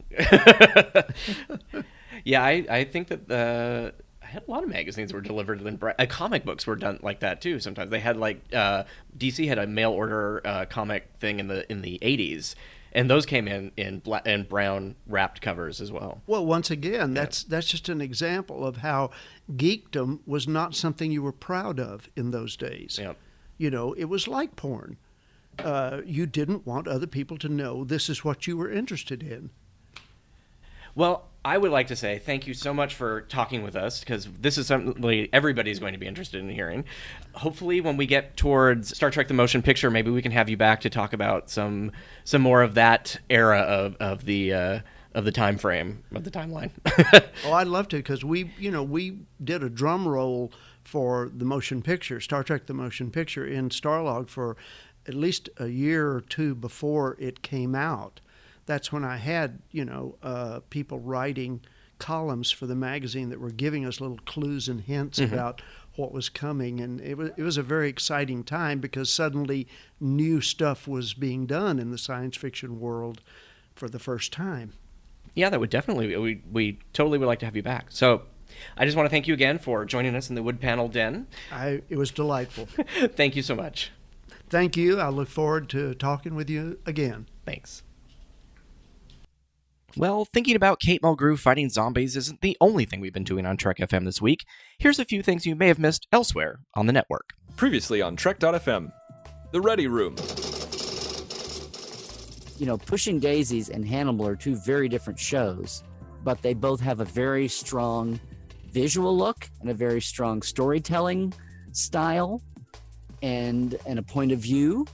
A: Yeah, I think that I had a lot of magazines were delivered, and comic books were done like that too. Sometimes they had DC had a mail order comic thing in the 80s. And those came in brown wrapped covers as well.
F: Well, once again, that's just an example of how geekdom was not something you were proud of in those days.
A: Yep.
F: It was like porn. You didn't want other people to know this is what you were interested in.
A: Well, I would like to say thank you so much for talking with us, because this is something everybody's going to be interested in hearing. Hopefully, when we get towards Star Trek: The Motion Picture, maybe we can have you back to talk about some more of that era of the time frame, of the timeline.
F: Oh, I'd love to, because we did a drum roll for the motion picture, Star Trek: The Motion Picture, in Starlog for at least a year or two before it came out. That's when I had, people writing columns for the magazine that were giving us little clues and hints about what was coming. And it was a very exciting time, because suddenly new stuff was being done in the science fiction world for the first time.
A: Yeah, that would definitely, we totally would like to have you back. So I just want to thank you again for joining us in the Wood Panel Den.
F: It was delightful.
A: Thank you so much.
F: Thank you. I look forward to talking with you again.
A: Thanks. Well, thinking about Kate Mulgrew fighting zombies isn't the only thing we've been doing on Trek FM this week. Here's a few things you may have missed elsewhere on the network.
M: Previously on Trek.fm, The Ready Room.
N: Pushing Daisies and Hannibal are two very different shows, but they both have a very strong visual look and a very strong storytelling style and a point of view.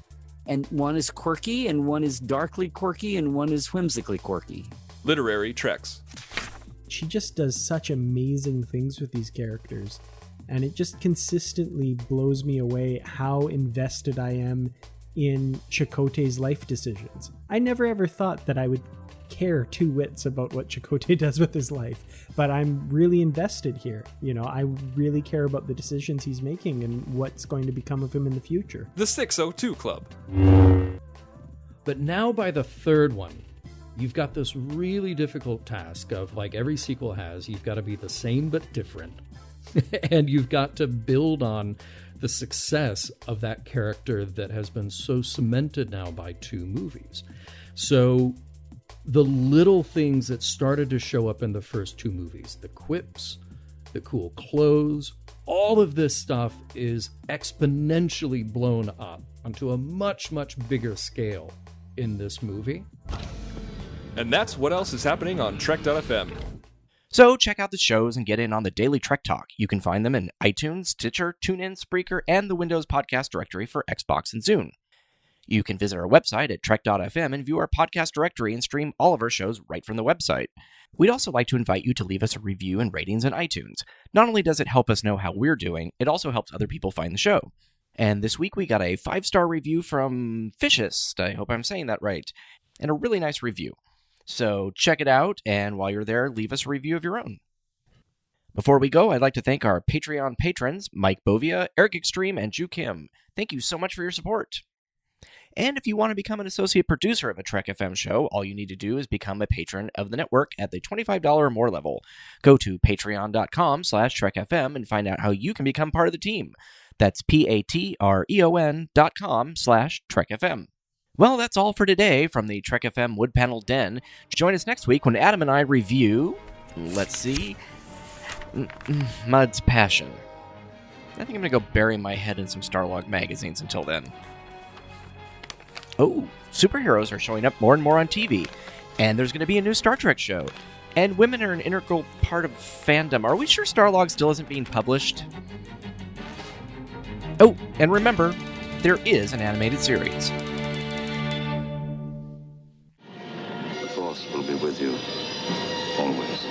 N: And one is quirky, and one is darkly quirky, and one is whimsically quirky.
M: Literary Treks.
O: She just does such amazing things with these characters, and it just consistently blows me away how invested I am in Chakotay's life decisions. I never ever thought that I would care two whits about what Chakotay does with his life, but I'm really invested here. I really care about the decisions he's making and what's going to become of him in the future.
M: The 602 Club.
P: But now by the third one, you've got this really difficult task of, like every sequel has, you've got to be the same but different. And you've got to build on the success of that character that has been so cemented now by two movies. So the little things that started to show up in the first two movies, the quips, the cool clothes. All of this stuff is exponentially blown up onto a much, much bigger scale in this movie.
M: And that's what else is happening on Trek.fm.
A: So check out the shows and get in on the daily Trek Talk. You can find them in iTunes, Stitcher, TuneIn, Spreaker, and the Windows Podcast Directory for Xbox and Zune. You can visit our website at Trek.fm and view our podcast directory and stream all of our shows right from the website. We'd also like to invite you to leave us a review and ratings in iTunes. Not only does it help us know how we're doing, it also helps other people find the show. And this week we got a 5-star review from Fishist, I hope I'm saying that right, and a really nice review. So check it out, and while you're there, leave us a review of your own. Before we go, I'd like to thank our Patreon patrons, Mike Bovia, Eric Extreme, and Ju Kim. Thank you so much for your support. And if you want to become an associate producer of a Trek FM show, all you need to do is become a patron of the network at the $25 or more level. Go to patreon.com/TrekFM and find out how you can become part of the team. That's patreon.com/TrekFM. Well, that's all for today from the Trek FM Wood Panel Den. Join us next week when Adam and I review, let's see, Mud's Passion. I think I'm going to go bury my head in some Starlog magazines until then. Oh, superheroes are showing up more and more on TV, and there's going to be a new Star Trek show. And women are an integral part of fandom. Are we sure Starlog still isn't being published? Oh, and remember, there is an animated series.
E: The Force will be with you, always.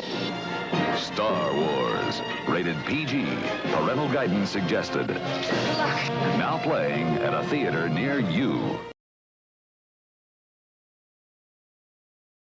Q: Star Wars, rated PG, parental guidance suggested. Now playing at a theater near you.